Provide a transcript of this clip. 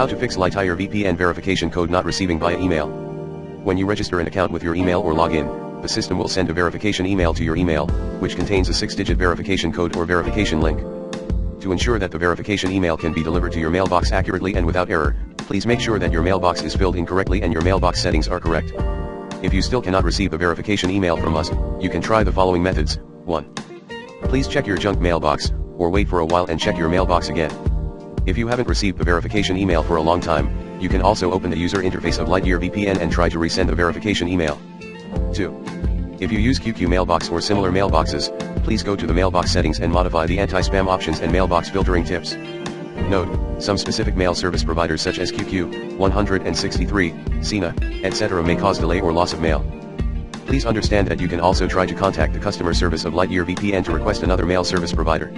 How to fix LightyearVPN verification code not receiving via email. When you register an account with your email or login, the system will send a verification email to your email, which contains a 6-digit verification code or verification link. To ensure that the verification email can be delivered to your mailbox accurately and without error, please make sure that your mailbox is filled in correctly and your mailbox settings are correct. If you still cannot receive a verification email from us, you can try the following methods. 1. Please check your junk mailbox, or wait for a while and check your mailbox again. If you haven't received the verification email for a long time, you can also open the user interface of LightyearVPN and try to resend the verification email. 2. If you use QQ mailbox or similar mailboxes, please go to the mailbox settings and modify the anti-spam options and mailbox filtering tips. Note, some specific mail service providers such as QQ, 163, Sina, etc. may cause delay or loss of mail. Please understand that you can also try to contact the customer service of LightyearVPN to request another mail service provider.